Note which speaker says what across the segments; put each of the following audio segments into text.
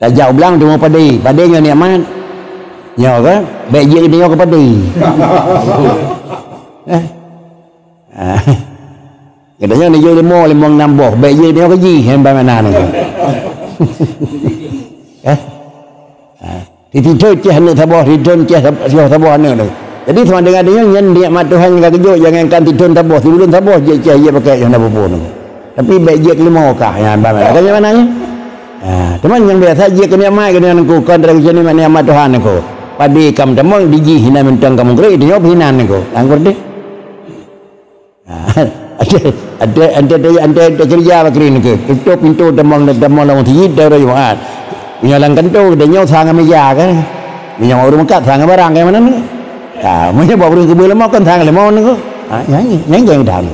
Speaker 1: tak jauh belang tu mau padinya nikmat nyo ke baik je dia ke padi katanya ni je limong nambah baik je dia ke ji hamba mana ni Tidur cah nak tabah, tidur cah tabah ni tu. Jadi sama dengan dia yang nikmat Tuhan yang kejut jangan kan tidur tabah, tidur tabah je cah dia pakai yang apa pun. Tapi baik je kelima kah yang apa? Macam mana ni? Teman yang biasa je kena mai kena aku kon dari sini nikmat Tuhan aku. Padi kam temong diji hina mentang kamu gerai dia hinan aku. Anggur deh. Ada kerja bakri ni ke. Tutup pintu temong lawan tiji dah riwayat. Menyalang kentu dia nyau sang meja kan. Menyau orang kat sang barang kayak mana ni? Mungkin bawa orang kebun lemah kan sang lemah ni ko. Yang jangan dah ni.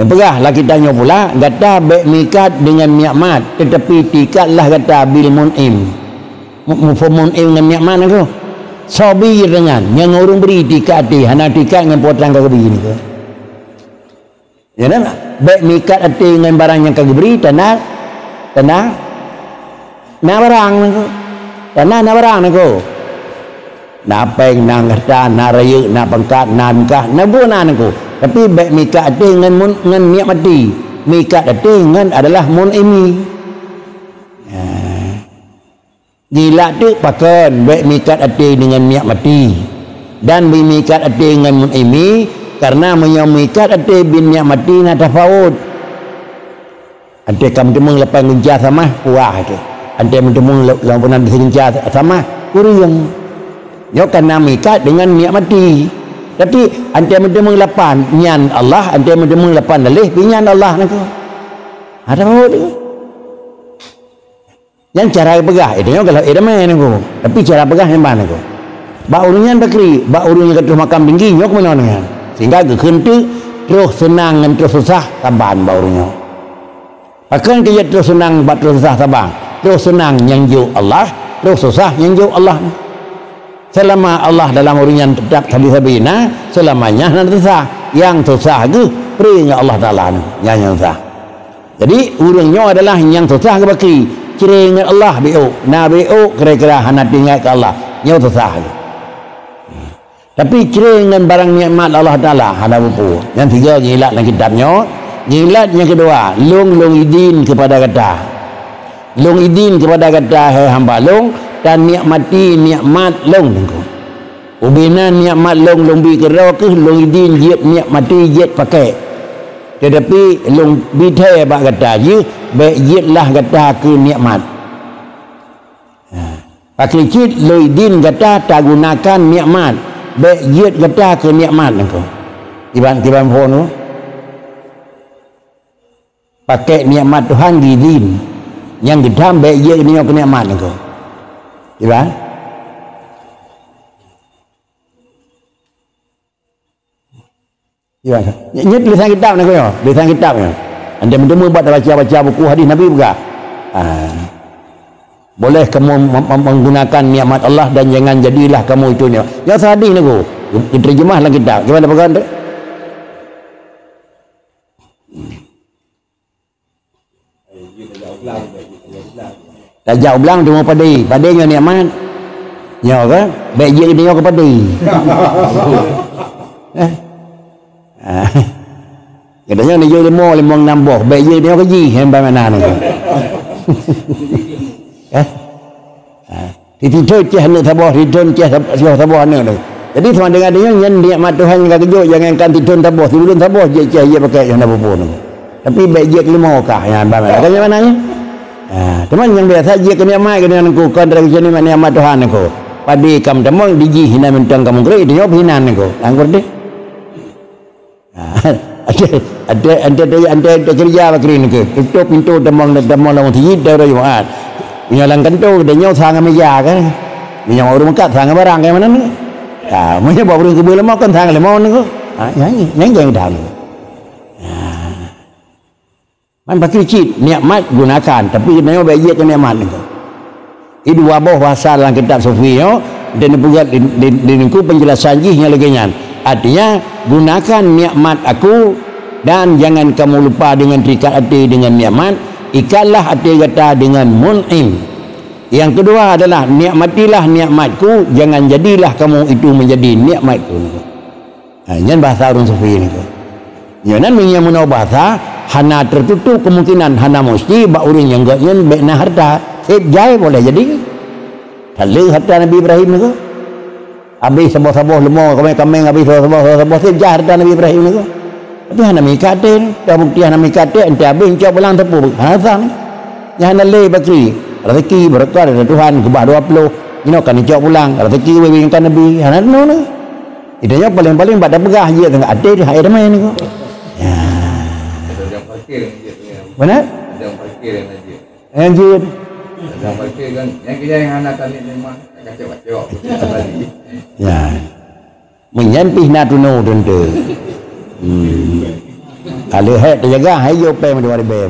Speaker 1: Pegahlah kita tanya pula, kata baik mikat dengan nikmat, tetapi tikatlah kata bil mun'im. Mufamun dengan nikmat aku. Sabi dengan yang orang beri tikat di, hana tikat dengan potong kau beri ni ke. Ya nak baik mikat ati dengan barang yang kau beri, tanah barang aku. Tanah barang aku. Na peng, na ngerta, na raya, na pangkat, na nikah, na bunan aku. Tapi baik mikat ati dengan nikmat di. Mikat ati dengan adalah mun'imi. Gila tu pakai baik mikat ati dengan nikmat di. Dan mikat ati dengan mun'imi karena mikat ati bin nikmat di na tafawud. Ati kam temung lepas gunca sama puah tu. Ati temung lawan pernah disenja sama kuriang. Yo karena mikat dengan nikmat di. Tapi ante mentemung lapan nyan Allah, ante mentemung lapan dalih pinyan Allah nako. Ada apa tu? Yang cara pegah itu kalau ada main nako. Tapi cara pegah yang mana nako? Ba urunyan bakri, ba urunnya ke makam tinggi nyok mana dengan. Sehingga ke kentu terus senang dan terus susah taban ba urunnya. Akan dia terus senang ba terus susah tabang. Terus senang yang jauh Allah, terus susah yang jauh Allah. Selama Allah dalam urunyan tetap habis-habisna selamanya nanti susah yang susah ke perinya Allah Ta'ala yang susah. Jadi urungnya adalah yang susah ke bakri kira Allah bi'u na bi'u kira-kira hana tinggal ke Allah yang susah ke. Tapi kira dengan barang nikmat Allah Ta'ala hana buku yang tiga nyilat dalam kitabnya. Nyilat yang kedua lung idin kepada kata lung idin kepada kata hai hamba lung dan nikmati nikmat long nengko. Ubinan nikmat long bi kira ke long idin jet nikmati jet pakai. Tetapi long bidai bak kata je baik jetlah kata ke nikmat. Pakai cit long idin kata tak gunakan nikmat. Baik jet kata ke nikmat nengko. Iban phone tu. Pakai nikmat Tuhan idin. Yang gedam baik jet ni ke nikmat nengko. Iban nyet tulisan kitab nak yo tulisan kitabnya anda bertemu buat baca buku hadis Nabi juga boleh kamu menggunakan nikmat Allah dan jangan jadilah kamu itunya yang hadis ni ko diterjemah dalam kitab gimana pegang tu tak jauh belang tu mau padinya nikmat nyo ke baik je dia ke padi katanya ni je limong nambah baik je dia ke ji hamba mana ni tidur cah nak tabah tidur cah tabah ni tu jadi sama dengan dia yang nikmat Tuhan yang kejut jangan kan tidur tabah je cah dia pakai yang apa pun tapi baik je kelima kah yang hamba mana macam mana ni teman yang biasa je kena mai kena aku kon dari sini nikmat Tuhan aku padi kam temong diji hina mentang kamu gerai dia hinan aku anggur deh ada kerja bakri ni ke tutup pintu temong lawan tiji dah riwayat menyalang kentu dia nyau sang meja kan menyau orang kat sang barang kayak mana ni mungkin bawa orang kebun lemah kan sang lemah ni ko yang jangan dah ni man bakri cit nikmat gunakan tapi dia baik je nikmat ni ko Itu wabah bahasa dalam kitab Sufi dan juga di penjelasan jihnya lagi nya. Artinya gunakan nikmat aku dan jangan kamu lupa dengan terikat hati dengan nikmat. Ikatlah hati kata dengan mun'im. Yang kedua adalah nikmatilah nikmatku, jangan jadilah kamu itu menjadi nikmatku. Ini bahasa orang Sufi ni. Jangan menyamun bahasa hana tertutup kemungkinan hana mesti bak orang yang enggak nyen baik harta. Jai boleh jadi. Kalau harta Nabi Ibrahim ni. Habis sabah-sabah lemah kambing habis sabah-sabah jai harta Nabi Ibrahim ni. Tapi hana mikate ni, dah bukti hana mikate ente habis cak pulang tepu. Hasan. Yang hana le bakri. Rezeki berkah dari Tuhan ke bah 20. Ino kan cak pulang rezeki wewingkan Nabi. Hana no ni. Idanya paling-paling pada pegah je tengah ada di air ramai ni kok. Ya.
Speaker 2: Yang parkir je.
Speaker 1: Mana?
Speaker 2: Yang parkir yang aja.
Speaker 1: Anjir.
Speaker 2: Yang parkir kan yang kita yang anak tadi memang kacau-kacau tadi.
Speaker 1: Ya. Menyampih natuno tentu. Kalau hai terjaga hai yo pe menduari be.